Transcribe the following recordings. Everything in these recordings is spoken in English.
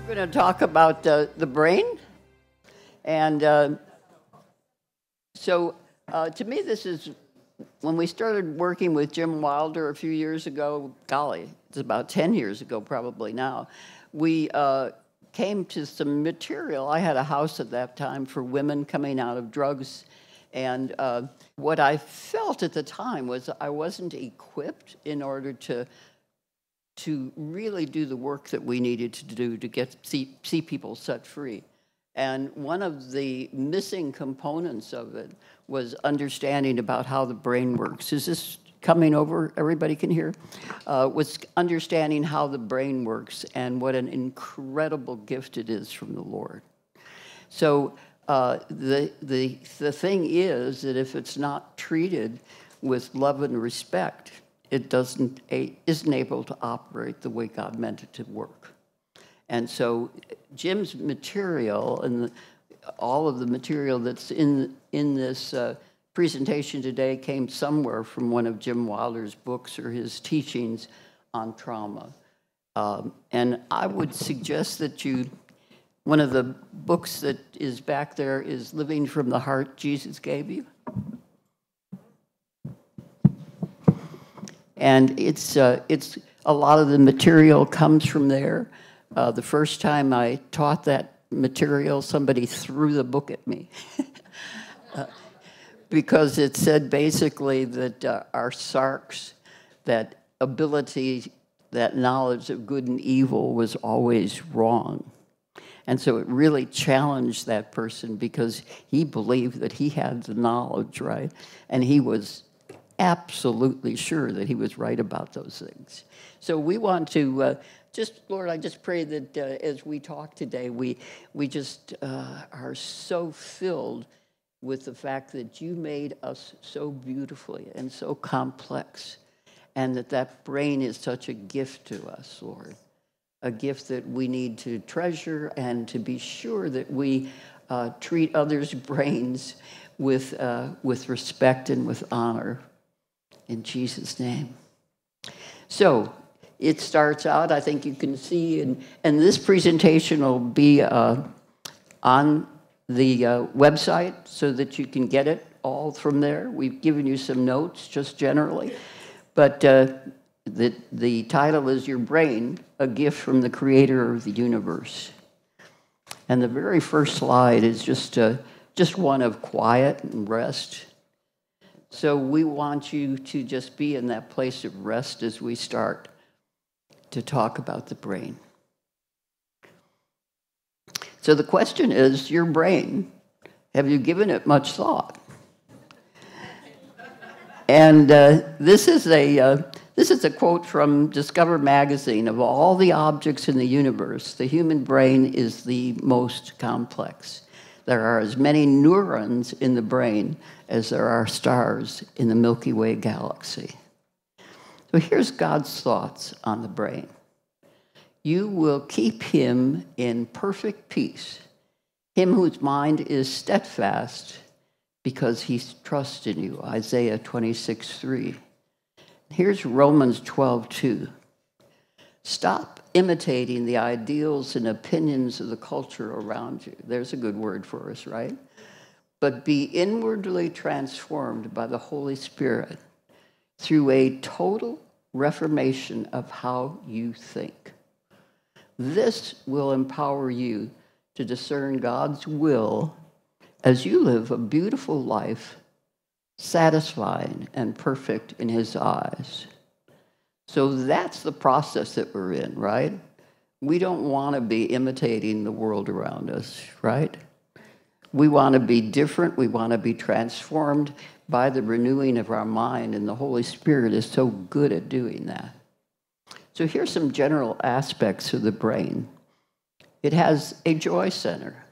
We're going to talk about the brain. And to me, this is when we started working with Jim Wilder a few years ago, golly, it's about 10 years ago probably now, we came to some material. I had a house at that time for women coming out of drugs. And what I felt at the time was I wasn't equipped in order to really do the work that we needed to do to see people set free. And one of the missing components of it was understanding about how the brain works. Is this coming over? Everybody can hear? Was understanding how the brain works and what an incredible gift it is from the Lord. So the thing is that if it's not treated with love and respect, it isn't able to operate the way God meant it to work. And so Jim's material and all of the material that's in this presentation today came somewhere from one of Jim Wilder's books or his teachings on trauma. And I would suggest that one of the books that is back there is Living from the Heart Jesus Gave You. And it's a lot of the material comes from there. The first time I taught that material, somebody threw the book at me because it said basically that our sarks, that ability, that knowledge of good and evil was always wrong. And so it really challenged that person because he believed that he had the knowledge, right? And he was absolutely sure that he was right about those things. So we want to Lord, I just pray that as we talk today, we just are so filled with the fact that you made us so beautifully and so complex, and that brain is such a gift to us, Lord, a gift that we need to treasure and to be sure that we treat others' brains with respect and with honor. In Jesus' name. So it starts out, I think you can see, and this presentation will be on the website so that you can get it all from there. We've given you some notes just generally. But the title is Your Brain, a Gift from the Creator of the Universe. And the very first slide is just one of quiet and rest. So we want you to just be in that place of rest as we start to talk about the brain. So the question is, your brain, have you given it much thought? And this is a quote from Discover magazine. Of all the objects in the universe, the human brain is the most complex. There are as many neurons in the brain as there are stars in the Milky Way galaxy. So here's God's thoughts on the brain. You will keep him in perfect peace, him whose mind is steadfast because he trusts in you, Isaiah 26:3. Here's Romans 12:2. Stop imitating the ideals and opinions of the culture around you. There's a good word for us, right? But be inwardly transformed by the Holy Spirit through a total reformation of how you think. This will empower you to discern God's will as you live a beautiful life, satisfying and perfect in his eyes. So that's the process that we're in, right? We don't want to be imitating the world around us, right? We want to be different. We want to be transformed by the renewing of our mind, and the Holy Spirit is so good at doing that. So here's some general aspects of the brain. It has a joy center.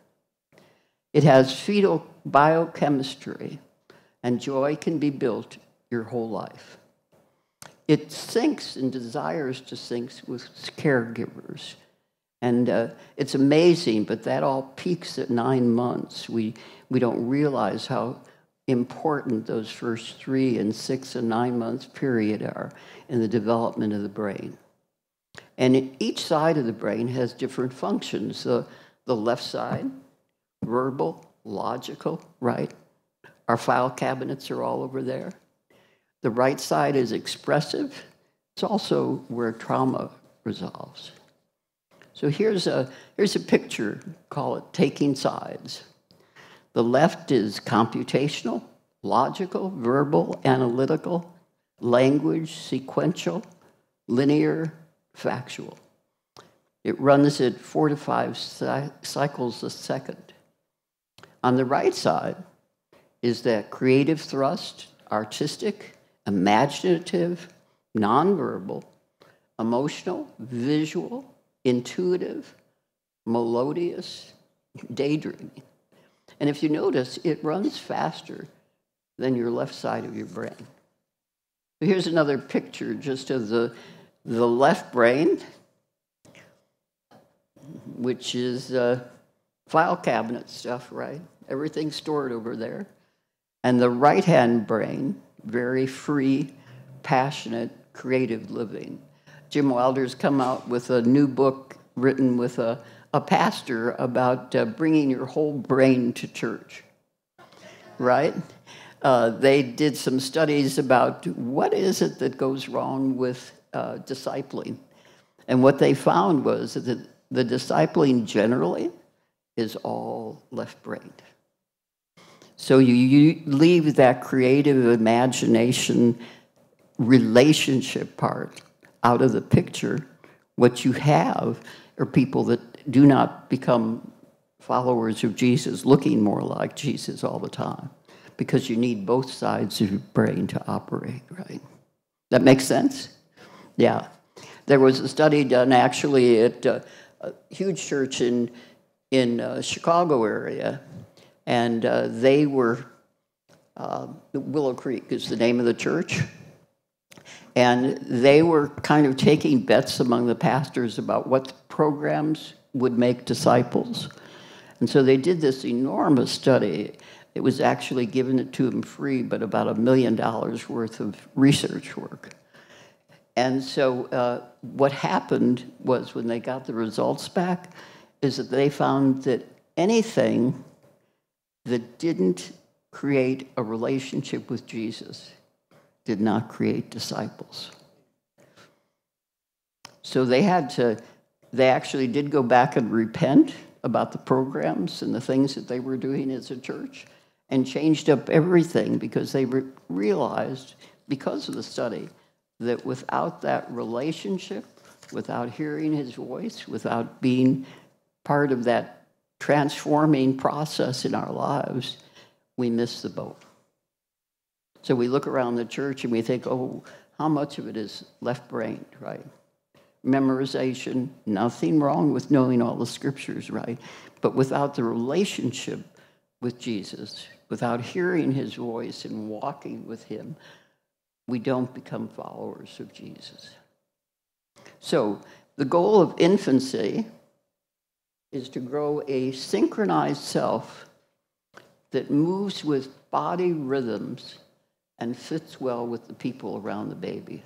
It has fetal biochemistry, and joy can be built your whole life. It syncs and desires to sync with caregivers. And it's amazing, but that all peaks at 9 months. We don't realize how important those first 3 and 6 and 9 months period are in the development of the brain. And each side of the brain has different functions. The left side, verbal, logical, right? Our file cabinets are all over there. The right side is expressive. It's also where trauma resolves. So here's a picture, call it taking sides. The left is computational, logical, verbal, analytical, language, sequential, linear, factual. It runs at 4 to 5 cycles a second. On the right side is that creative thrust, artistic, imaginative, nonverbal, emotional, visual, intuitive, melodious, daydreaming. And if you notice, it runs faster than your left side of your brain. So here's another picture just of the left brain, which is file cabinet stuff, right? Everything's stored over there. And the right-hand brain, very free, passionate, creative living. Jim Wilder's come out with a new book written with a pastor about bringing your whole brain to church, right? They did some studies about what is it that goes wrong with discipling. And what they found was that the discipling generally is all left-brained. So you leave that creative imagination relationship part out of the picture. What you have are people that do not become followers of Jesus, looking more like Jesus all the time, because you need both sides of your brain to operate, right? That makes sense? Yeah. There was a study done actually at a huge church in Chicago area, and they were, Willow Creek is the name of the church, and they were kind of taking bets among the pastors about what programs would make disciples. And so they did this enormous study. It was actually given to them free, but about $1 million worth of research work. And so what happened was when they got the results back is that they found that anything that didn't create a relationship with Jesus did not create disciples. So they actually did go back and repent about the programs and the things that they were doing as a church and changed up everything because they realized, because of the study, that without that relationship, without hearing his voice, without being part of that transforming process in our lives, we miss the boat. So we look around the church and we think, oh, how much of it is left-brained, right? Memorization, nothing wrong with knowing all the scriptures, right? But without the relationship with Jesus, without hearing his voice and walking with him, we don't become followers of Jesus. So the goal of infancy is to grow a synchronized self that moves with body rhythms and fits well with the people around the baby.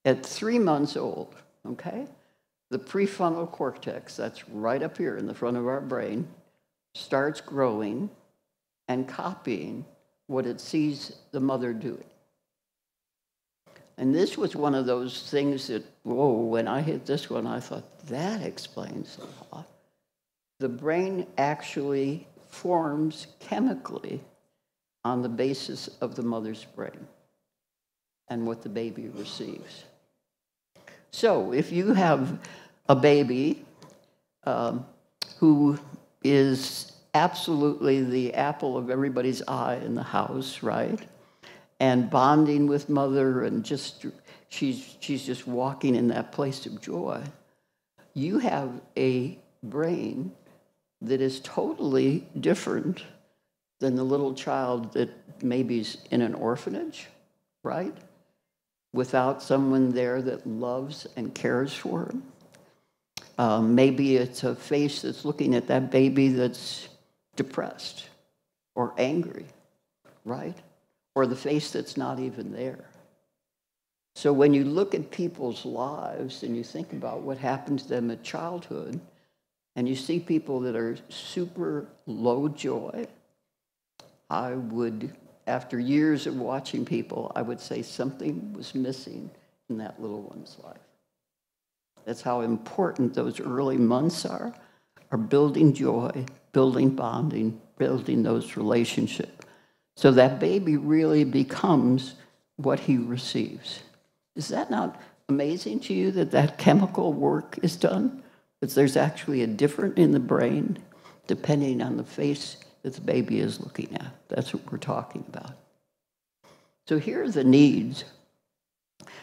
At 3 months old, okay, the prefrontal cortex, that's right up here in the front of our brain, starts growing and copying what it sees the mother doing. And this was one of those things that, whoa, when I hit this one, I thought, that explains a lot. The brain actually forms chemically on the basis of the mother's brain and what the baby receives. So if you have a baby who is absolutely the apple of everybody's eye in the house, right? And bonding with mother and just she's just walking in that place of joy, you have a brain that is totally different than the little child that maybe's in an orphanage, right? Without someone there that loves and cares for him. Maybe it's a face that's looking at that baby that's depressed or angry, right? Or the face that's not even there. So when you look at people's lives and you think about what happened to them at childhood, and you see people that are super low joy, I would, after years of watching people, I would say something was missing in that little one's life. That's how important those early months are building joy, building bonding, building those relationships. So that baby really becomes what he receives. Is that not amazing to you that that chemical work is done? That there's actually a difference in the brain depending on the face that the baby is looking at. That's what we're talking about. So here are the needs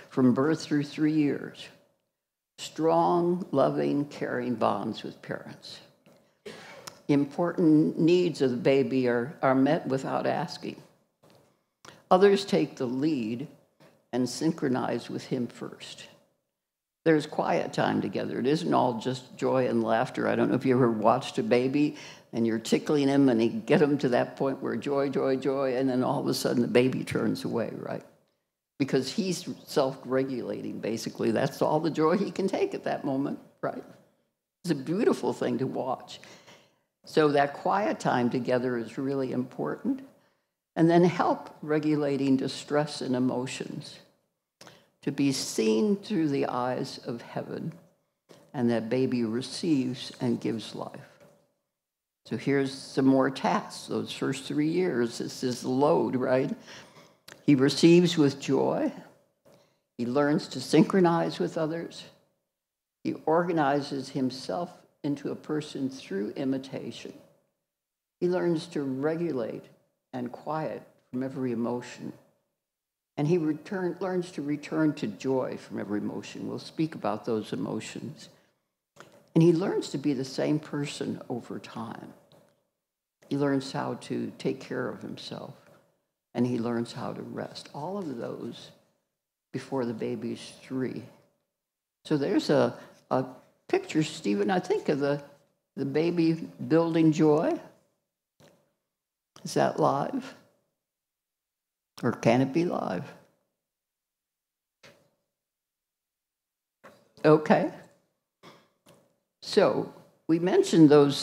from birth through 3 years. Strong, loving, caring bonds with parents. Important needs of the baby are met without asking. Others take the lead and synchronize with him first. There's quiet time together. It isn't all just joy and laughter. I don't know if you ever watched a baby and you're tickling him and you get him to that point where joy, joy, joy, and then all of a sudden the baby turns away, right? Because he's self-regulating, basically. That's all the joy he can take at that moment, right? It's a beautiful thing to watch. So that quiet time together is really important. And then help regulating distress and emotions, to be seen through the eyes of heaven, and that baby receives and gives life. So here's some more tasks. Those first 3 years, this is the load, right? He receives with joy. He learns to synchronize with others. He organizes himself into a person through imitation. He learns to regulate and quiet from every emotion. And he learns to return to joy from every emotion. We'll speak about those emotions. And he learns to be the same person over time. He learns how to take care of himself. And he learns how to rest. All of those before the baby's 3. So there's a picture, Stephen, I think, of the baby building joy. Is that live? Or can it be live? Okay. So we mentioned those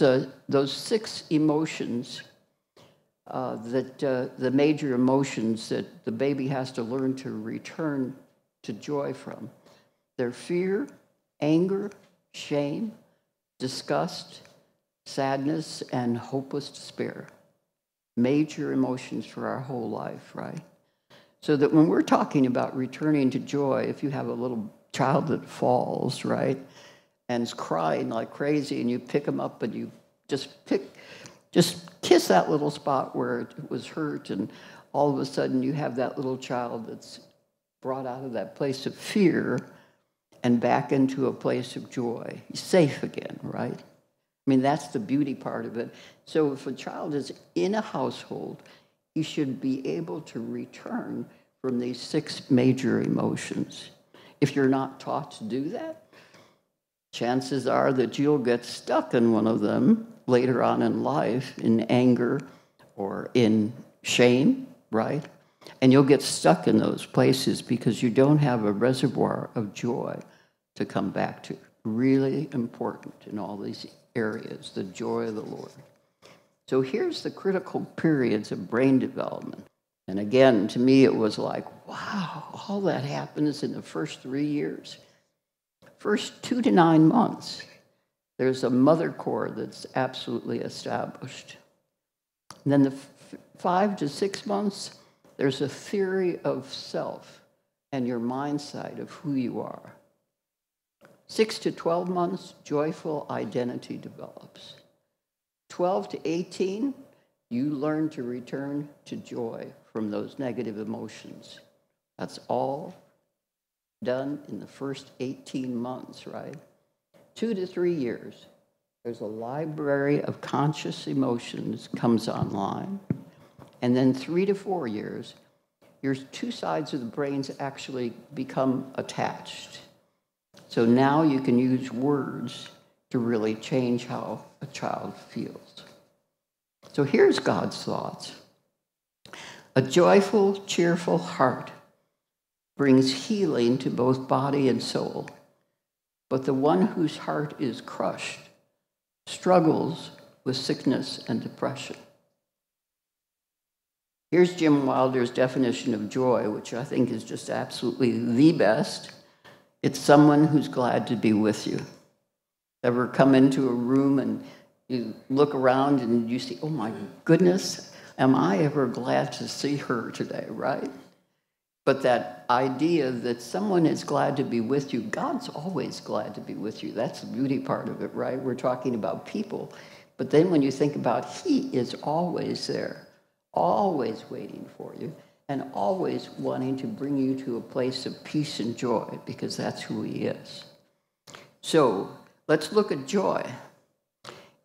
6 emotions, the major emotions that the baby has to learn to return to joy from. They're fear, anger, shame, disgust, sadness, and hopeless despair. Major emotions for our whole life, right? So that when we're talking about returning to joy, if you have a little child that falls, right, and is crying like crazy, and you pick them up and you just kiss that little spot where it was hurt, and all of a sudden you have that little child that's brought out of that place of fear and back into a place of joy. He's safe again, right? I mean, that's the beauty part of it. So if a child is in a household, he should be able to return from these 6 major emotions. If you're not taught to do that, chances are that you'll get stuck in one of them later on in life, in anger or in shame, right? And you'll get stuck in those places because you don't have a reservoir of joy to come back to. Really important in all these areas, the joy of the Lord. So here's the critical periods of brain development. And again, to me, it was like, wow, all that happens in the first 3 years. First 2 to 9 months, there's a mother core that's absolutely established. And then the 5 to 6 months, there's a theory of self and your mindset of who you are. 6 to 12 months, joyful identity develops. 12 to 18, you learn to return to joy from those negative emotions. That's all done in the first 18 months, right? 2 to 3 years, there's a library of conscious emotions comes online. And then 3 to 4 years, your 2 sides of the brains actually become attached. So now you can use words to really change how a child feels. So here's God's thoughts. A joyful, cheerful heart brings healing to both body and soul. But the one whose heart is crushed struggles with sickness and depression. Here's Jim Wilder's definition of joy, which I think is just absolutely the best. It's someone who's glad to be with you. Ever come into a room and you look around and you see, oh my goodness, am I ever glad to see her today, right? But that idea that someone is glad to be with you, God's always glad to be with you. That's the beauty part of it, right? We're talking about people. But then when you think about he is always there, always waiting for you, and always wanting to bring you to a place of peace and joy, because that's who he is. So let's look at joy.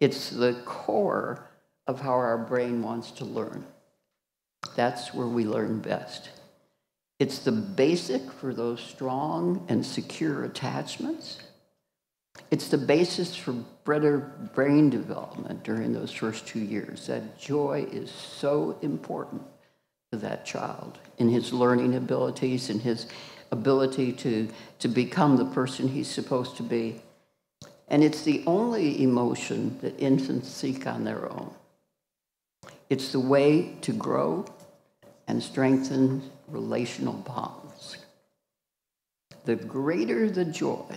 It's the core of how our brain wants to learn. That's where we learn best. It's the basic for those strong and secure attachments. It's the basis for better brain development during those first 2 years. That joy is so important to that child in his learning abilities and his ability to become the person he's supposed to be. And it's the only emotion that infants seek on their own. It's the way to grow and strengthen relational bonds. The greater the joy,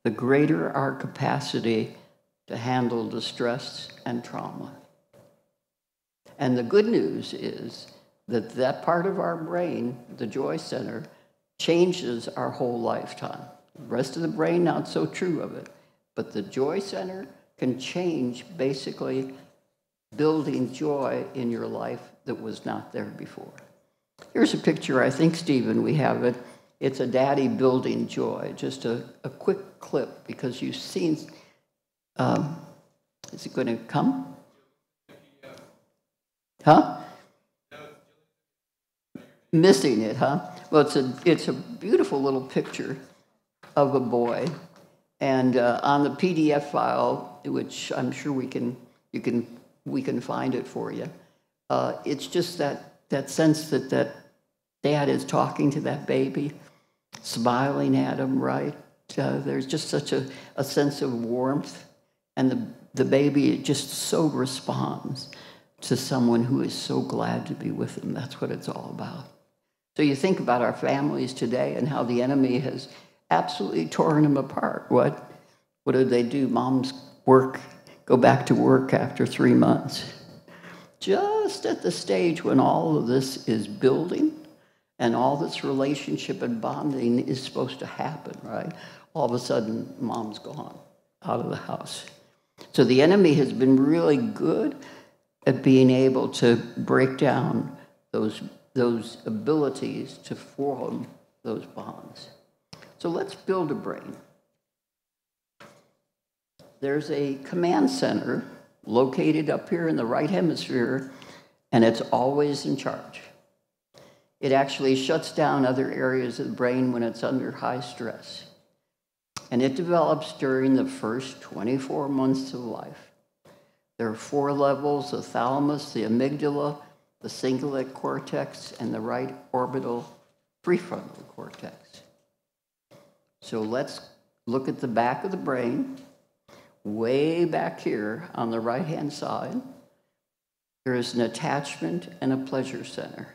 the greater our capacity to handle distress and trauma. And the good news is that that part of our brain, the joy center, changes our whole lifetime. The rest of the brain, not so true of it. But the joy center can change basically building joy in your life that was not there before. Here's a picture, I think, Stephen, we have it. It's a daddy building joy. Just a quick clip, because you've seen, is it going to come? Huh? Missing it, huh? Well, it's a beautiful little picture of a boy. And on the PDF file, which I'm sure we can find it for you, it's just that sense that dad is talking to that baby, smiling at him, right? There's just such a sense of warmth, and the baby just so responds to someone who is so glad to be with him. That's what it's all about. So you think about our families today and how the enemy has absolutely torn them apart. What do they do? Moms go back to work after 3 months. Just at the stage when all of this is building and all this relationship and bonding is supposed to happen, right? All of a sudden, mom's gone out of the house. So the enemy has been really good at being able to break down those abilities to form those bonds. So let's build a brain. There's a command center located up here in the right hemisphere, and it's always in charge. It actually shuts down other areas of the brain when it's under high stress. And it develops during the first 24 months of life. There are 4 levels: the thalamus, the amygdala, the cingulate cortex, and the right orbital prefrontal cortex. So let's look at the back of the brain. Way back here on the right-hand side, there is an attachment and a pleasure center.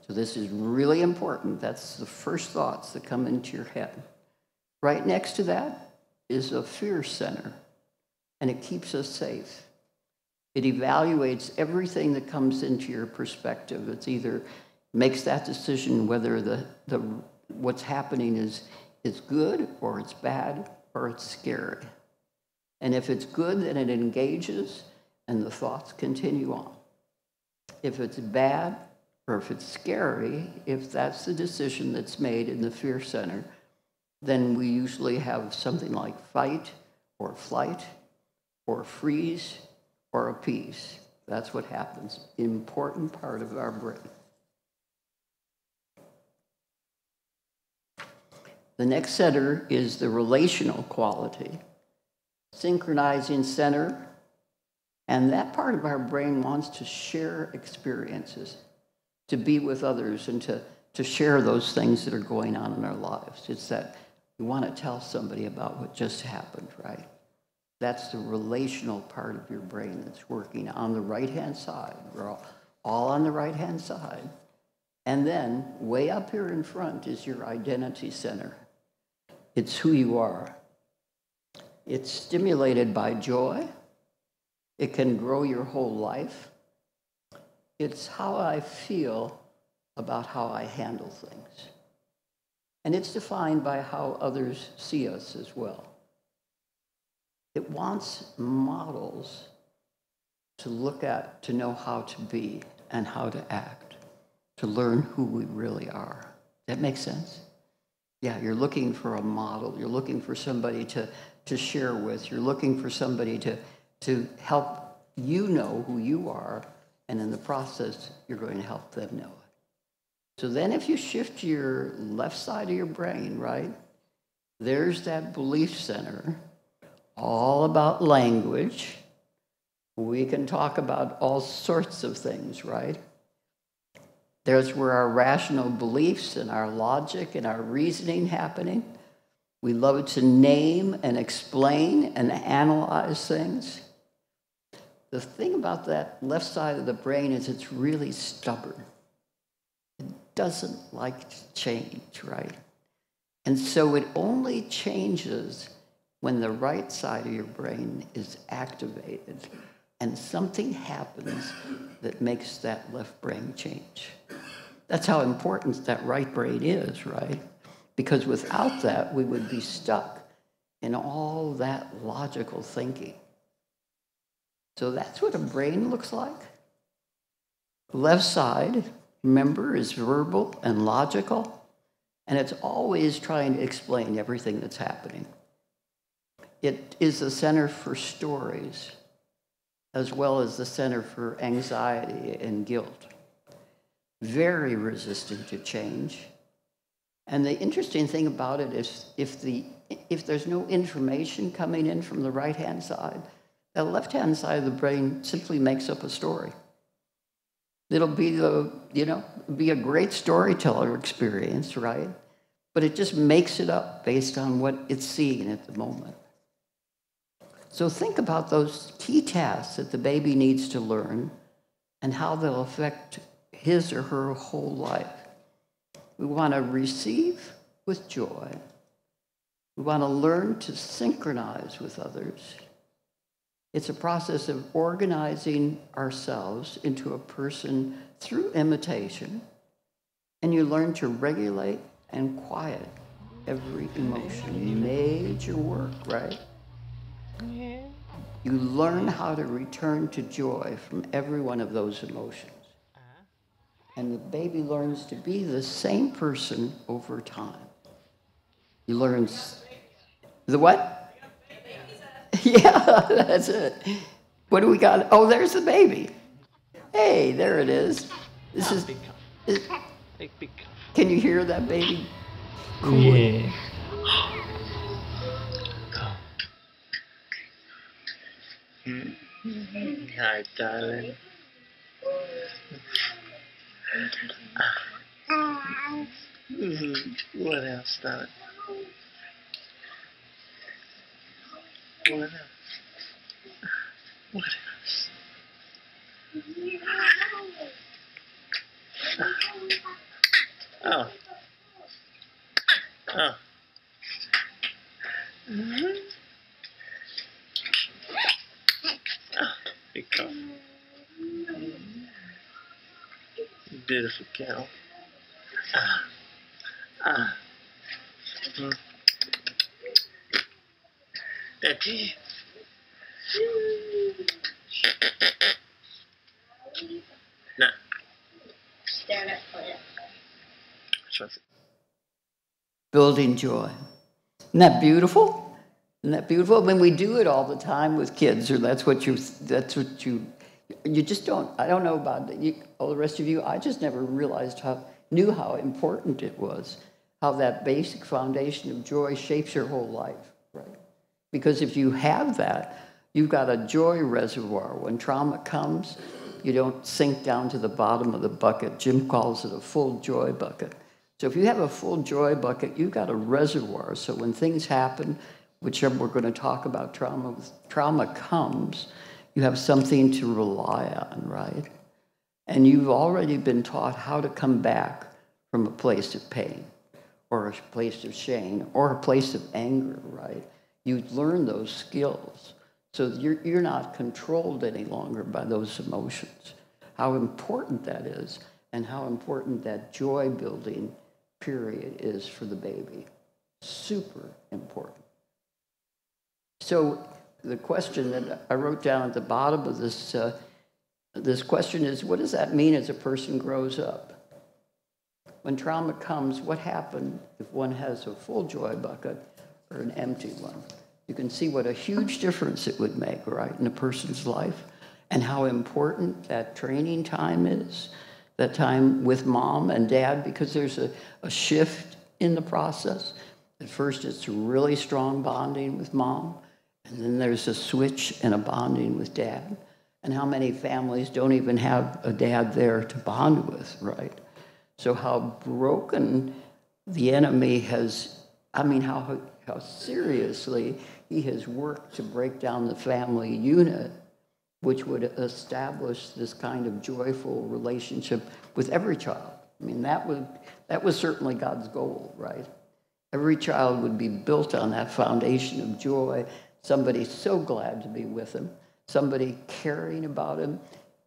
So this is really important. That's the first thoughts that come into your head. Right next to that is a fear center, and it keeps us safe. It evaluates everything that comes into your perspective. It's either makes that decision whether what's happening is good or it's bad or it's scary. And if it's good, then it engages and the thoughts continue on. If it's bad or if it's scary, if that's the decision that's made in the fear center, then we usually have something like fight or flight or freeze or appease. That's what happens. Important part of our brain. The next center is the relational quality, synchronizing center, and that part of our brain wants to share experiences, to be with others, and to to share those things that are going on in our lives. It's that you want to tell somebody about what just happened, right? That's the relational part of your brain that's working on the right-hand side. We're all on the right-hand side. And then way up here in front is your identity center. It's who you are. It's stimulated by joy. It can grow your whole life. It's how I feel about how I handle things. And it's defined by how others see us as well. It wants models to look at, to know how to be and how to act, to learn who we really are. That makes sense? Yeah, you're looking for a model. You're looking for somebody to share with. You're looking for somebody to help you know who you are, and in the process, you're going to help them know it. So then if you shift to your left side of your brain, right, there's that belief center, all about language. We can talk about all sorts of things, right? There's where our rational beliefs and our logic and our reasoning happening. We love to name and explain and analyze things. The thing about that left side of the brain is it's really stubborn. It doesn't like to change, right? And so it only changes when the right side of your brain is activated and something happens that makes that left brain change. That's how important that right brain is, right? Because without that, we would be stuck in all that logical thinking. So that's what a brain looks like. The left side, remember, is verbal and logical, and it's always trying to explain everything that's happening. It is the center for stories, as well as the center for anxiety and guilt. Very resistant to change. And the interesting thing about it is if there's no information coming in from the right-hand side, the left-hand side of the brain simply makes up a story. It'll be be a great storyteller experience, right? But it just makes it up based on what it's seeing at the moment. So think about those key tasks that the baby needs to learn and how they'll affect his or her whole life. We want to receive with joy. We want to learn to synchronize with others. It's a process of organizing ourselves into a person through imitation, and you learn to regulate and quiet every emotion. Major work, right? Yeah. You learn how to return to joy from every one of those emotions. And the baby learns to be the same person over time. He learns the what? Yeah, that's it. What do we got? Oh, there's the baby. Hey, there it is. This is. Can you hear that baby? Cool. Yeah. Hi, darling. What else, darling? What else? What else? Oh. Oh. Mm-hmm. Oh, big cow. Beautiful cow. Ah. Ah. Mm. Daddy. No. Staring at it. Building joy. Isn't that beautiful? Isn't that beautiful? I mean, we do it all the time with kids, or that's what you just don't. I don't know about all the rest of you. I just never knew how important it was, how that basic foundation of joy shapes your whole life, right? Because if you have that, you've got a joy reservoir. When trauma comes, you don't sink down to the bottom of the bucket. Jim calls it a full joy bucket. So if you have a full joy bucket, you've got a reservoir. So when things happen, which we're going to talk about trauma comes, you have something to rely on, right? And you've already been taught how to come back from a place of pain or a place of shame or a place of anger, right? You learn those skills. So you're not controlled any longer by those emotions. How important that is and how important that joy building period is for the baby. Super important. So the question that I wrote down at the bottom of this question is, what does that mean as a person grows up? When trauma comes, what happens if one has a full joy bucket or an empty one? You can see what a huge difference it would make, right, in a person's life, and how important that training time is, that time with mom and dad, because there's a shift in the process. At first, it's really strong bonding with mom, and then there's a switch and a bonding with dad. And how many families don't even have a dad there to bond with, right? So how broken the enemy has, how seriously he has worked to break down the family unit, which would establish this kind of joyful relationship with every child. That was certainly God's goal, right? Every child would be built on that foundation of joy, somebody so glad to be with him, somebody caring about him,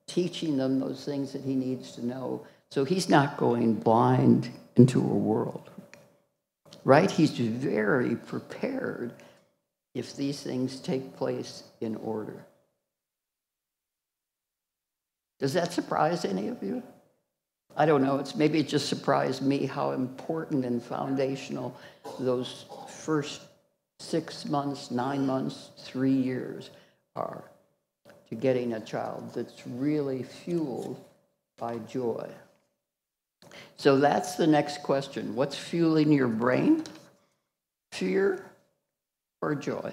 teaching them those things that he needs to know, so he's not going blind into a world, right? He's very prepared if these things take place in order. Does that surprise any of you? I don't know. Maybe it just surprised me how important and foundational those first 6 months, 9 months, 3 years are to getting a child that's really fueled by joy. So that's the next question. What's fueling your brain? Fear or joy?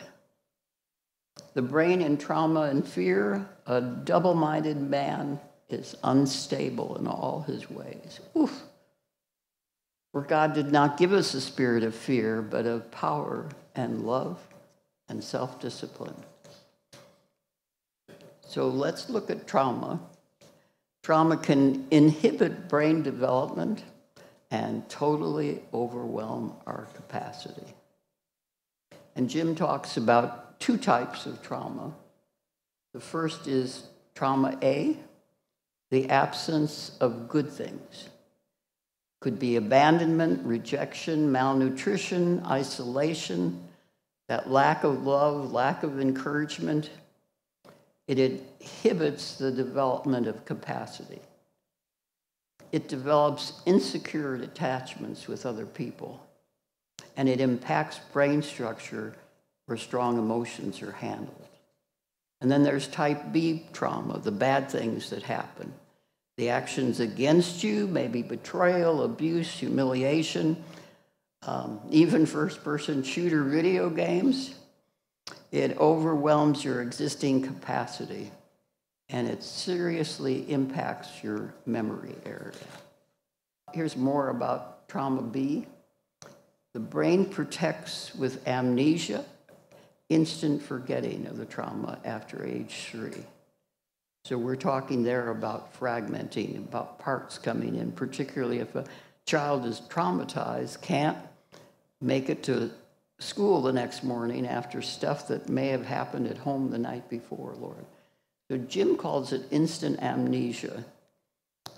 The brain in trauma and fear, a double-minded man is unstable in all his ways. Oof. For God did not give us a spirit of fear, but of power and love and self-discipline. So let's look at trauma. Trauma can inhibit brain development and totally overwhelm our capacity. And Jim talks about 2 types of trauma. The first is trauma A, the absence of good things. Could be abandonment, rejection, malnutrition, isolation, that lack of love, lack of encouragement. It inhibits the development of capacity. It develops insecure attachments with other people, and it impacts brain structure where strong emotions are handled. And then there's type B trauma, the bad things that happen. The actions against you, maybe betrayal, abuse, humiliation, even first-person shooter video games. It overwhelms your existing capacity, and it seriously impacts your memory area. Here's more about trauma B. The brain protects with amnesia, instant forgetting of the trauma after age 3. So we're talking there about fragmenting, about parts coming in, particularly if a child is traumatized, can't make it to school the next morning after stuff that may have happened at home the night before, Lord. So Jim calls it instant amnesia,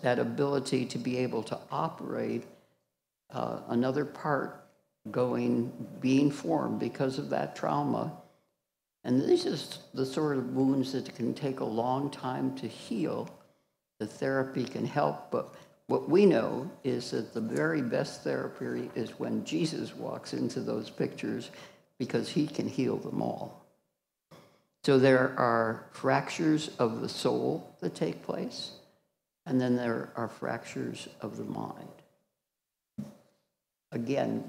that ability to be able to operate another part being formed because of that trauma. And this is the sort of wounds that can take a long time to heal. The therapy can help, but what we know is that the very best therapy is when Jesus walks into those pictures, because he can heal them all. So there are fractures of the soul that take place, and then there are fractures of the mind. Again,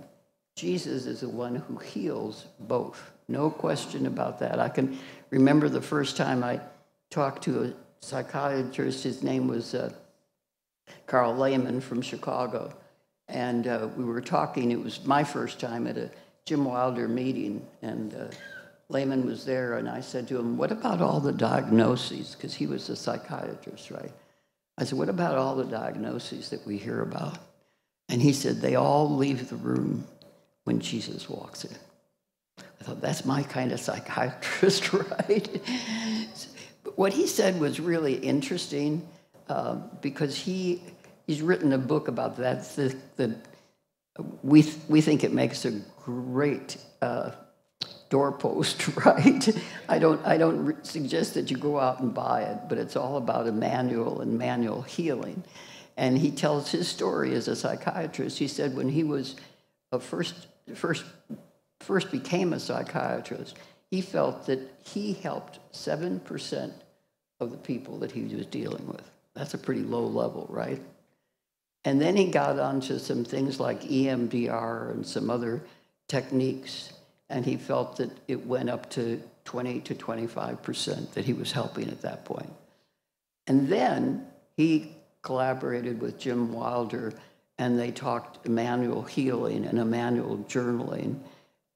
Jesus is the one who heals both. No question about that. I can remember the first time I talked to a psychiatrist. His name was Carl Lehman from Chicago. And we were talking. It was my first time at a Jim Wilder meeting, and Lehman was there, and I said to him, what about all the diagnoses? Because he was a psychiatrist, right? I said, what about all the diagnoses that we hear about? And he said, they all leave the room when Jesus walks in. I thought, that's my kind of psychiatrist, right? But what he said was really interesting because he's written a book about that. We think it makes a great doorpost, right? I don't suggest that you go out and buy it, but it's all about Emmanuel and manual healing. And he tells his story as a psychiatrist. He said when he was first became a psychiatrist, he felt that he helped 7% of the people that he was dealing with. That's a pretty low level, right? And then he got onto some things like EMDR and some other techniques, and he felt that it went up to 20 to 25% that he was helping at that point. And then he collaborated with Jim Wilder, and they talked manual healing and manual journaling,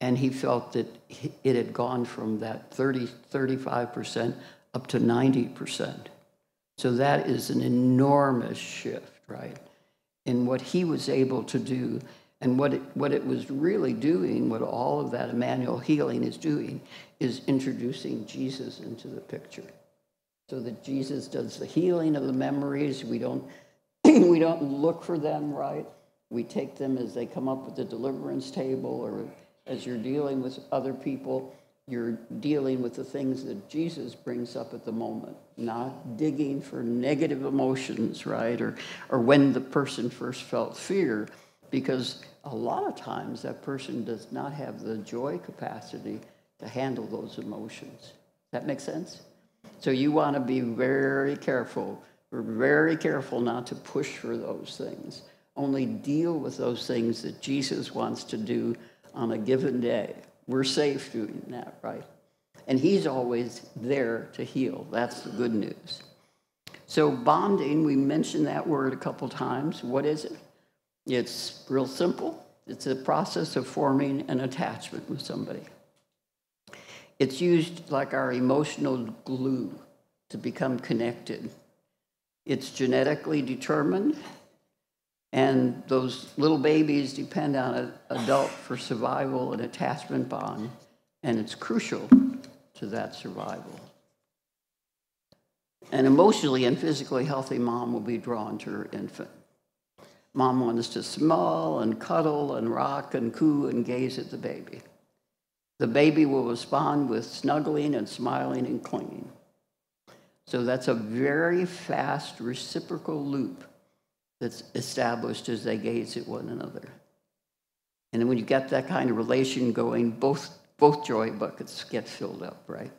and he felt that it had gone from that 35% up to 90%. So that is an enormous shift, right? In what he was able to do, and what it was really doing, what all of that manual healing is doing, is introducing Jesus into the picture. So that Jesus does the healing of the memories. We don't look for them, right? We take them as they come up with the deliverance table, or as you're dealing with other people, you're dealing with the things that Jesus brings up at the moment, not digging for negative emotions, right? Or when the person first felt fear, because a lot of times that person does not have the joy capacity to handle those emotions. That make sense? So you want to be very careful. We're very careful not to push for those things. Only deal with those things that Jesus wants to do on a given day. We're safe doing that, right? And he's always there to heal. That's the good news. So bonding, we mentioned that word a couple times. What is it? It's real simple. It's a process of forming an attachment with somebody. It's used like our emotional glue to become connected. It's genetically determined, and those little babies depend on an adult for survival and attachment bond, and it's crucial to that survival. An emotionally and physically healthy mom will be drawn to her infant. Mom wants to smell and cuddle and rock and coo and gaze at the baby. The baby will respond with snuggling and smiling and clinging. So that's a very fast reciprocal loop that's established as they gaze at one another. And then when you get that kind of relation going, both joy buckets get filled up, right?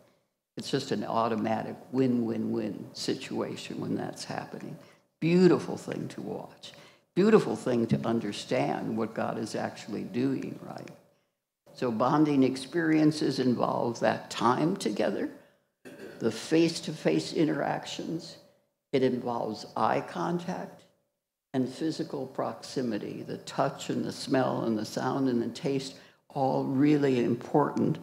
It's just an automatic win-win-win situation when that's happening. Beautiful thing to watch. Beautiful thing to understand what God is actually doing, right? So bonding experiences involve that time together, the face-to-face interactions. It involves eye contact and physical proximity, the touch and the smell and the sound and the taste, all really important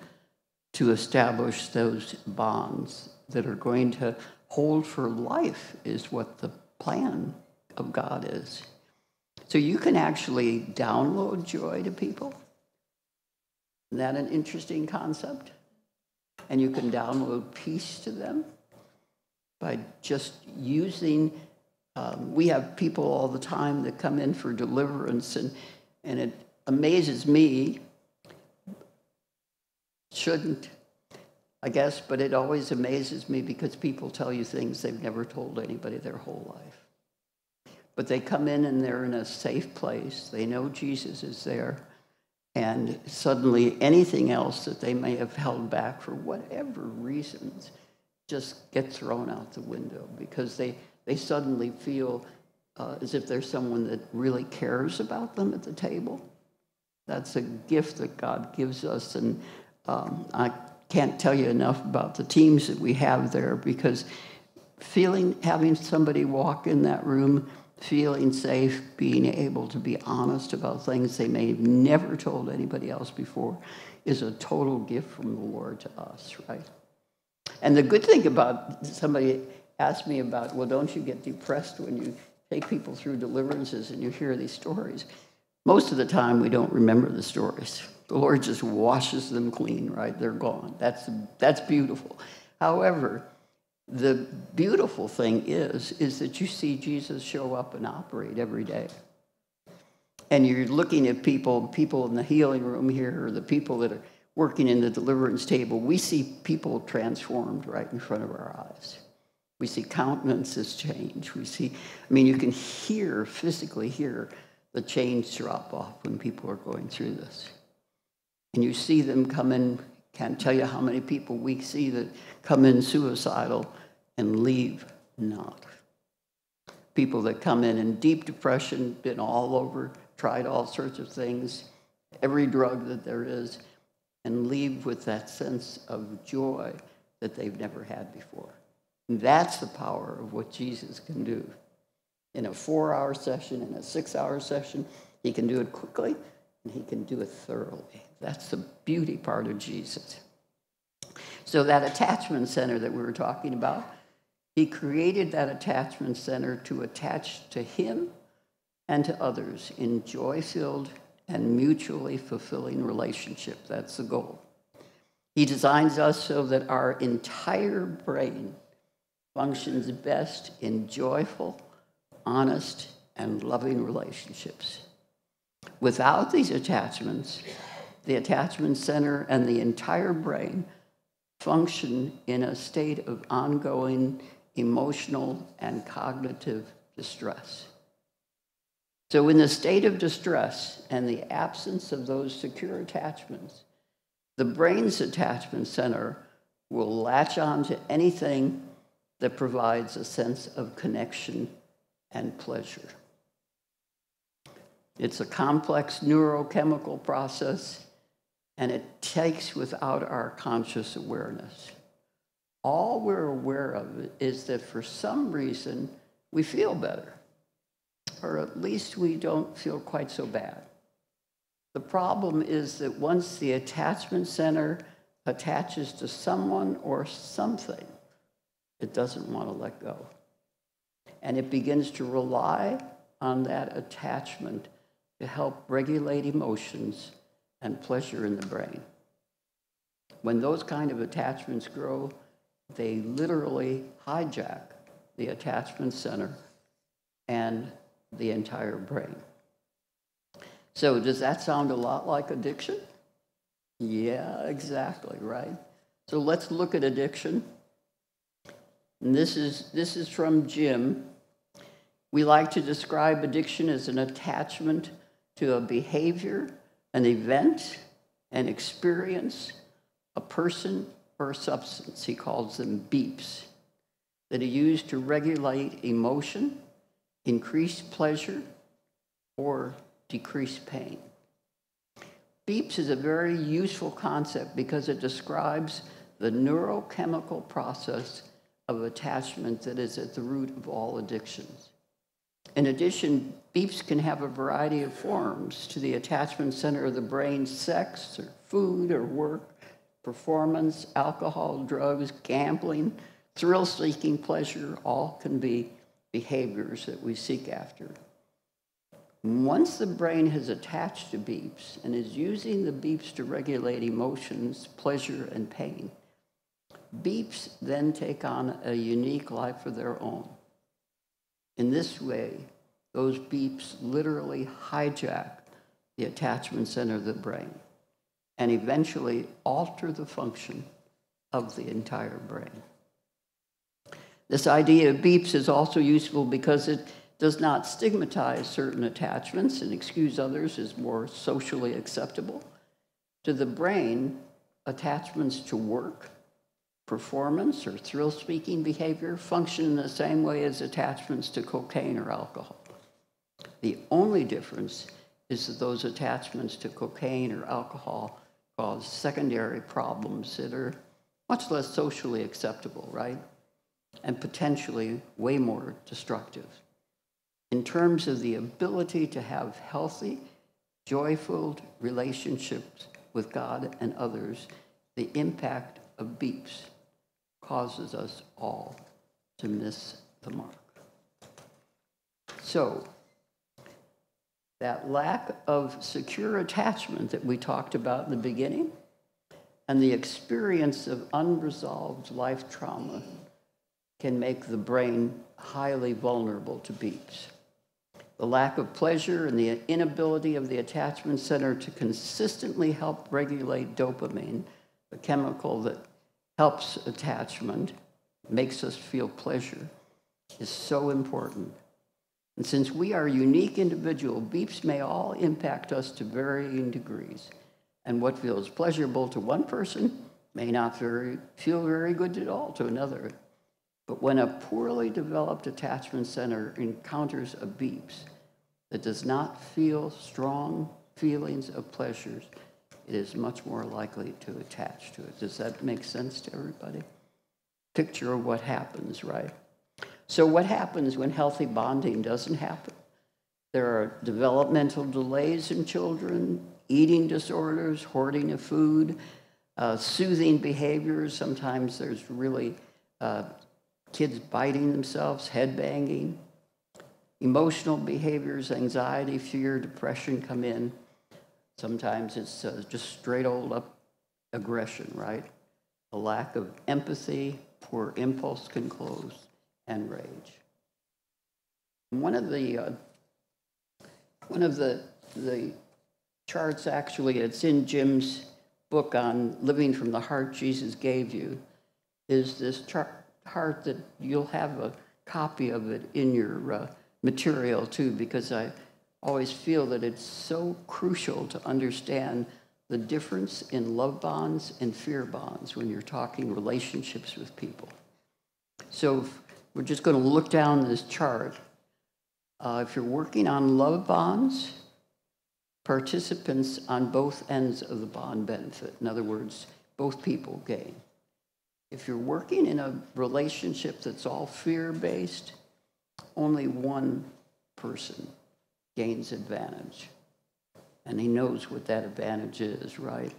to establish those bonds that are going to hold for life, is what the plan of God is. So you can actually download joy to people. Isn't that an interesting concept? And you can download peace to them by just using, we have people all the time that come in for deliverance, and it amazes me, shouldn't, I guess, but it always amazes me because people tell you things they've never told anybody their whole life. But they come in and they're in a safe place. They know Jesus is there. And suddenly anything else that they may have held back for whatever reasons just gets thrown out the window, because they suddenly feel as if there's someone that really cares about them at the table. That's a gift that God gives us. And I can't tell you enough about the teams that we have there, because having somebody walk in that room feeling safe, being able to be honest about things they may have never told anybody else before is a total gift from the Lord to us, right? And the good thing about, somebody asked me about, well, don't you get depressed when you take people through deliverances and you hear these stories? Most of the time, we don't remember the stories. The Lord just washes them clean, right? They're gone. That's beautiful. However, the beautiful thing is that you see Jesus show up and operate every day. And you're looking at people in the healing room here, or the people that are working in the deliverance table. We see people transformed right in front of our eyes. We see countenances change. You can physically hear the chains drop off when people are going through this. And you see them come in, can't tell you how many people we see that come in suicidal and leave not. People that come in deep depression, been all over, tried all sorts of things, every drug that there is, and leave with that sense of joy that they've never had before. And that's the power of what Jesus can do. In a 4-hour session, in a 6-hour session, he can do it quickly, and he can do it thoroughly. That's the beauty part of Jesus. So that attachment center that we were talking about, he created that attachment center to attach to him and to others in joy-filled and mutually fulfilling relationship. That's the goal. He designs us so that our entire brain functions best in joyful, honest, and loving relationships. Without these attachments, the attachment center and the entire brain function in a state of ongoing emotional and cognitive distress. So in the state of distress and the absence of those secure attachments, the brain's attachment center will latch on to anything that provides a sense of connection and pleasure. It's a complex neurochemical process, and it takes without our conscious awareness. All we're aware of is that for some reason we feel better, or at least we don't feel quite so bad. The problem is that once the attachment center attaches to someone or something, it doesn't want to let go. And it begins to rely on that attachment to help regulate emotions and pleasure in the brain. When those kind of attachments grow, they literally hijack the attachment center and the entire brain. So does that sound a lot like addiction? Yeah, exactly, right? So let's look at addiction. And this is from Jim. We like to describe addiction as an attachment to a behavior, an event, an experience, a person, or a substance. He calls them beeps, that are used to regulate emotion, increase pleasure, or decrease pain. Beeps is a very useful concept because it describes the neurochemical process of attachment that is at the root of all addictions. In addition, beeps can have a variety of forms to the attachment center of the brain: sex, or food, or work, performance, alcohol, drugs, gambling, thrill-seeking pleasure. All can be behaviors that we seek after. Once the brain has attached to beeps and is using the beeps to regulate emotions, pleasure, and pain, beeps then take on a unique life of their own. In this way, those beeps literally hijack the attachment center of the brain and eventually alter the function of the entire brain. This idea of beeps is also useful because it does not stigmatize certain attachments and excuse others as more socially acceptable. To the brain, attachments to work, performance, or thrill-seeking behavior function in the same way as attachments to cocaine or alcohol. The only difference is that those attachments to cocaine or alcohol cause secondary problems that are much less socially acceptable, right? And potentially way more destructive. in terms of the ability to have healthy, joy-filled relationships with God and others, the impact of beeps causes us all to miss the mark. So, that lack of secure attachment that we talked about in the beginning, and the experience of unresolved life trauma can make the brain highly vulnerable to beeps. The lack of pleasure and the inability of the attachment center to consistently help regulate dopamine, the chemical that helps attachment, makes us feel pleasure, is so important. And since we are unique individuals, beeps may all impact us to varying degrees. And what feels pleasurable to one person may not feel very good at all to another. But when a poorly developed attachment center encounters a beeps that does not feel strong feelings of pleasures, it is much more likely to attach to it. Does that make sense to everybody? Picture of what happens, right? So what happens when healthy bonding doesn't happen? There are developmental delays in children, eating disorders, hoarding of food, soothing behaviors. Sometimes there's really kids biting themselves, head banging. Emotional behaviors, anxiety, fear, depression come in. Sometimes it's just straight old up aggression, right? A lack of empathy, poor impulse control, and rage. One of the charts, actually, it's in Jim's book on Living from the Heart Jesus Gave You, is this chart that you'll have a copy of it in your material too, because I always feel that it's so crucial to understand the difference in love bonds and fear bonds when you're talking relationships with people. So we're just going to look down this chart. If you're working on love bonds, participants on both ends of the bond benefit. In other words, both people gain. If you're working in a relationship that's all fear-based, only one person gains advantage. And he knows what that advantage is, right?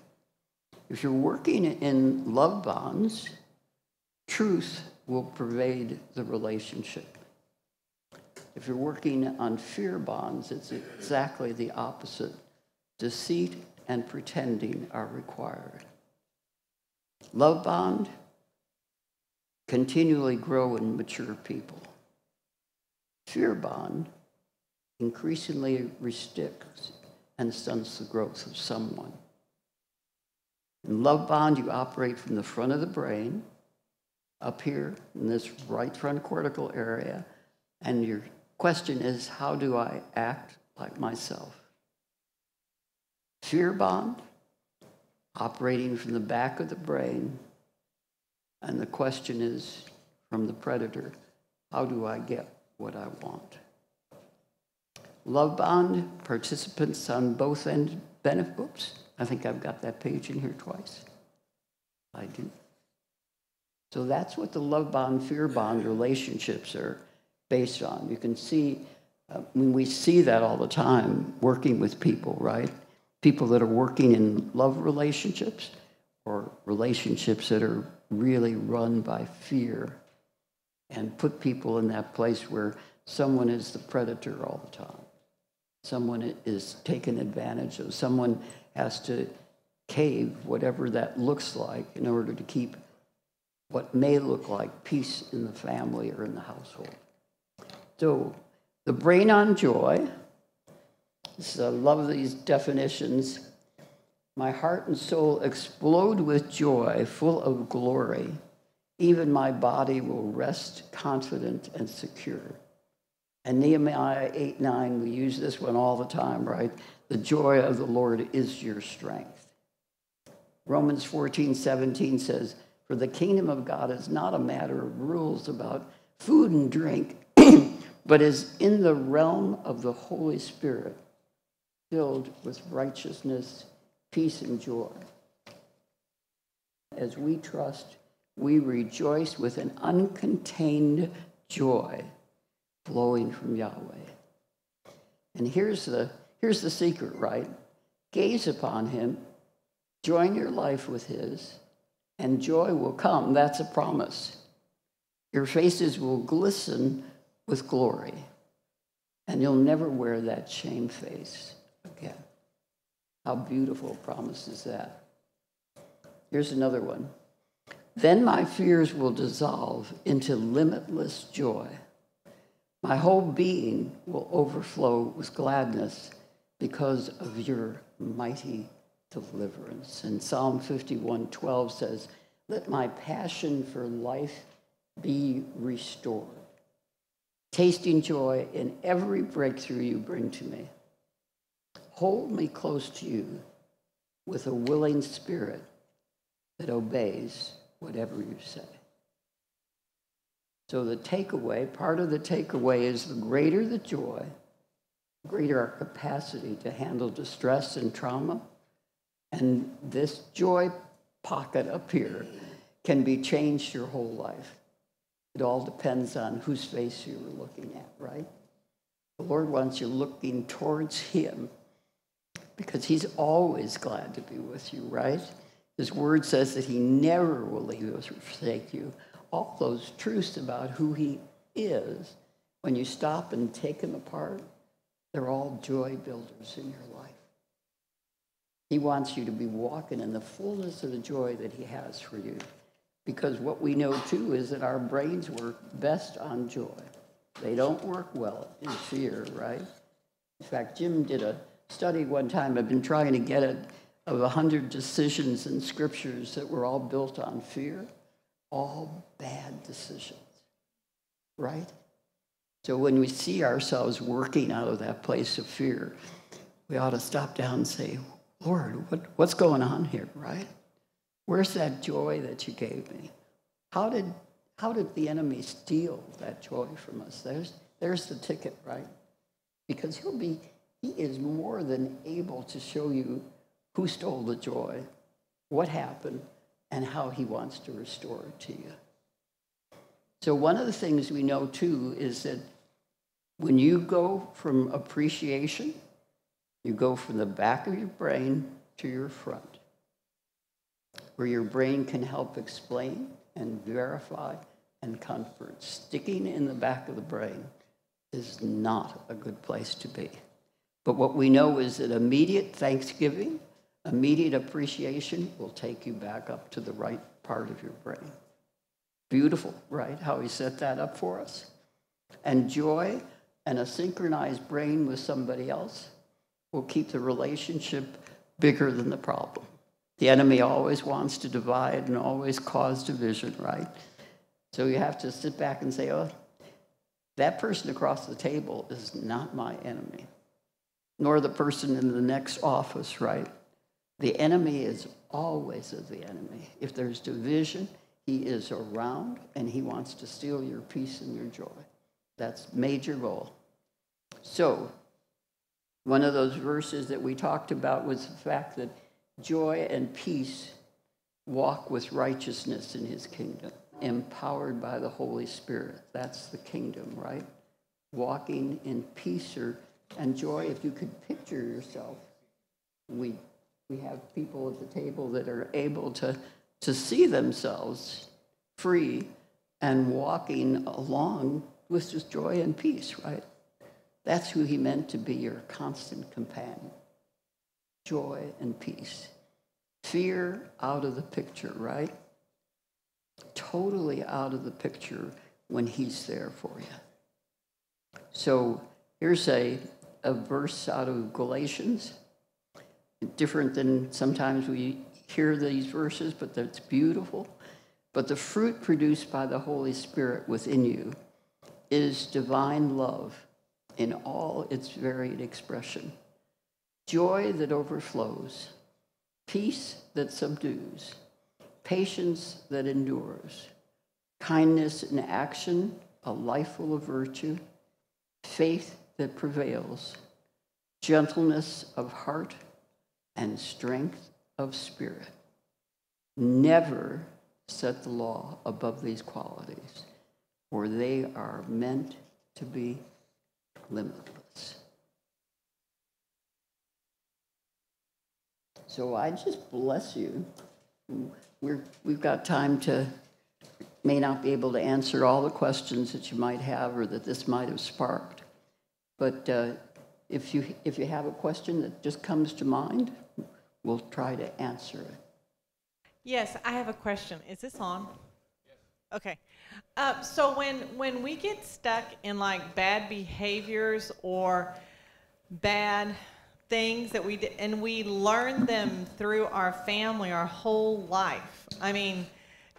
If you're working in love bonds, truth will pervade the relationship. If you're working on fear bonds, it's exactly the opposite. Deceit and pretending are required. Love bond continually grow in mature people. Fear bond increasingly restricts and stunts the growth of someone. In love bond, you operate from the front of the brain, up here in this right front cortical area, and your question is, how do I act like myself? Fear bond, operating from the back of the brain, and the question is, from the predator, how do I get what I want? Love bond, participants on both ends benefit. Oops, I think I've got that page in here twice. I do. So that's what the love bond, fear bond relationships are based on. You can see, when we see that all the time, working with people, right? People that are working in love relationships or relationships that are really run by fear and put people in that place where someone is the predator all the time. Someone is taken advantage of. Someone has to cave, whatever that looks like, in order to keep what may look like peace in the family or in the household. So the brain on joy, I love these definitions. My heart and soul explode with joy, full of glory. Even my body will rest confident and secure. And Nehemiah 8:9, we use this one all the time, right? The joy of the Lord is your strength. Romans 14:17 says, for the kingdom of God is not a matter of rules about food and drink, but is in the realm of the Holy Spirit, filled with righteousness, peace, and joy. As we trust, we rejoice with an uncontained joy flowing from Yahweh. And here's the secret, right? Gaze upon him, join your life with his, and joy will come. That's a promise. Your faces will glisten with glory, and you'll never wear that shame face again. How beautiful a promise is that? Here's another one. Then my fears will dissolve into limitless joy. My whole being will overflow with gladness because of your mighty deliverance. And Psalm 51:12 says, let my passion for life be restored, tasting joy in every breakthrough you bring to me. Hold me close to you with a willing spirit that obeys whatever you say. So the takeaway, part of the takeaway is the greater the joy, the greater our capacity to handle distress and trauma. And this joy pocket up here can be changed your whole life. It all depends on whose face you were looking at, right? The Lord wants you looking towards him because he's always glad to be with you, right? His word says that he never will leave us or forsake you. All those truths about who he is, when you stop and take him apart, they're all joy builders in your life. He wants you to be walking in the fullness of the joy that he has for you. Because what we know, too, is that our brains work best on joy. They don't work well in fear, right? In fact, Jim did a study one time. I've been trying to get it of 100 decisions in scriptures that were all built on fear. All bad decisions, right? So when we see ourselves working out of that place of fear, we ought to stop down and say, Lord, what's going on here, right? Where's that joy that you gave me? How did the enemy steal that joy from us? There's the ticket, right? Because he is more than able to show you who stole the joy, what happened, and how he wants to restore it to you. So one of the things we know, too, is that when you go from appreciation, you go from the back of your brain to your front, where your brain can help explain and verify and comfort. Sticking in the back of the brain is not a good place to be. But what we know is that immediate thanksgiving, immediate appreciation will take you back up to the right part of your brain. Beautiful, right? How he set that up for us. And joy and a synchronized brain with somebody else will keep the relationship bigger than the problem. The enemy always wants to divide and always cause division, right? So you have to sit back and say, oh, that person across the table is not my enemy, nor the person in the next office, right? The enemy is always of the enemy. If there's division, he is around and he wants to steal your peace and your joy. That's major goal. So one of those verses that we talked about was the fact that joy and peace walk with righteousness in his kingdom, empowered by the Holy Spirit. That's the kingdom, right? Walking in peace and joy. If you could picture yourself, we have people at the table that are able to see themselves free and walking along with just joy and peace, right? That's who he meant to be your constant companion. Joy and peace. Fear out of the picture, right? Totally out of the picture when he's there for you. So here's a verse out of Galatians. Different than sometimes we hear these verses, but that's beautiful. But the fruit produced by the Holy Spirit within you is divine love in all its varied expression. Joy that overflows, peace that subdues, patience that endures, kindness in action, a life full of virtue, faith that prevails, gentleness of heart, and strength of spirit. Never set the law above these qualities, for they are meant to be limitless. So I just bless you. We've got time to, may not be able to answer all the questions that you might have or that this might have sparked. But if you have a question that just comes to mind, we'll try to answer it. Yes, I have a question. Is this on? Okay. So when we get stuck in like bad behaviors or bad things that we did, and we learn them through our family our whole life. I mean,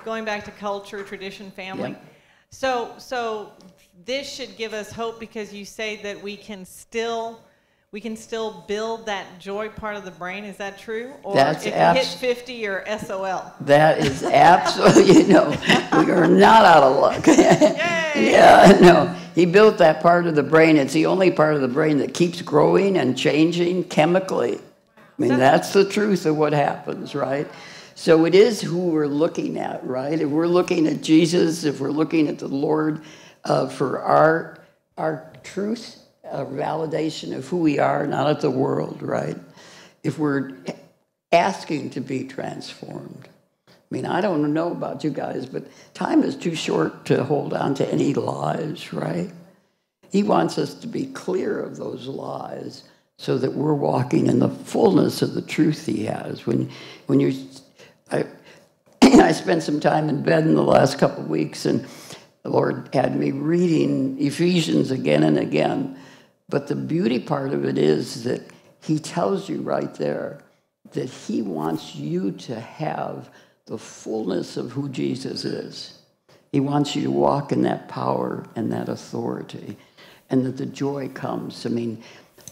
going back to culture, tradition, family. Yep. So this should give us hope, because you say that we can still build that joy part of the brain. Is that true? Or That's if you hit 50 or SOL? That is absolutely, we are not out of luck. Yay! Yeah, no. He built that part of the brain. It's the only part of the brain that keeps growing and changing chemically. I mean, that's the truth of what happens, right? So it is who we're looking at, right? If we're looking at Jesus, if we're looking at the Lord for our truth, validation of who we are, not at the world, right? If we're asking to be transformed. I mean, I don't know about you guys, but time is too short to hold on to any lies, right? He wants us to be clear of those lies so that we're walking in the fullness of the truth he has. I spent some time in bed in the last couple of weeks, and the Lord had me reading Ephesians again and again. But the beauty part of it is that he tells you right there that he wants you to have the fullness of who Jesus is. He wants you to walk in that power and that authority, and that the joy comes. I mean,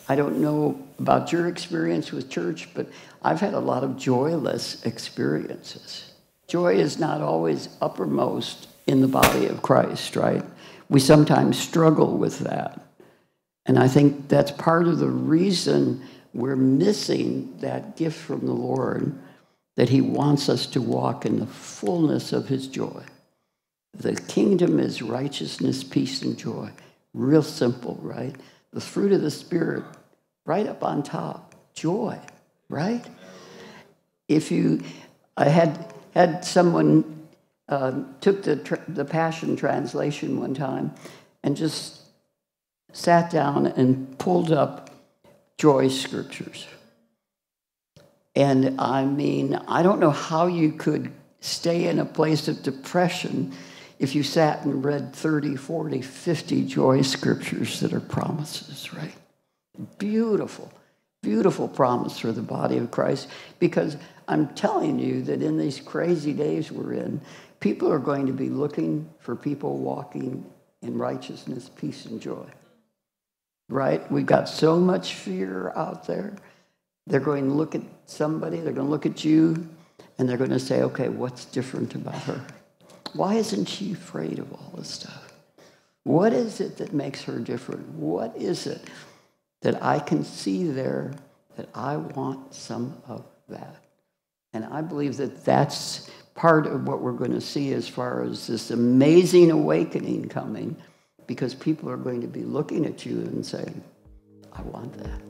I don't know about your experience with church, but I've had a lot of joyless experiences. Joy is not always uppermost in the body of Christ, right? We sometimes struggle with that. And I think that's part of the reason we're missing that gift from the Lord, that he wants us to walk in the fullness of his joy. The kingdom is righteousness, peace, and joy. Real simple, right? The fruit of the Spirit, right up on top. Joy, right? I had someone took the Passion Translation one time and just sat down and pulled up joy scriptures. And I mean, I don't know how you could stay in a place of depression if you sat and read 30, 40, 50 joy scriptures that are promises, right? Beautiful, beautiful promise for the body of Christ. Because I'm telling you that in these crazy days we're in, people are going to be looking for people walking in righteousness, peace, and joy. Right? We've got so much fear out there. They're going to look at somebody, they're going to look at you, and they're going to say, okay, what's different about her? Why isn't she afraid of all this stuff? What is it that makes her different? What is it that I can see there that I want some of that? And I believe that that's part of what we're going to see as far as this amazing awakening coming, because people are going to be looking at you and saying, I want that.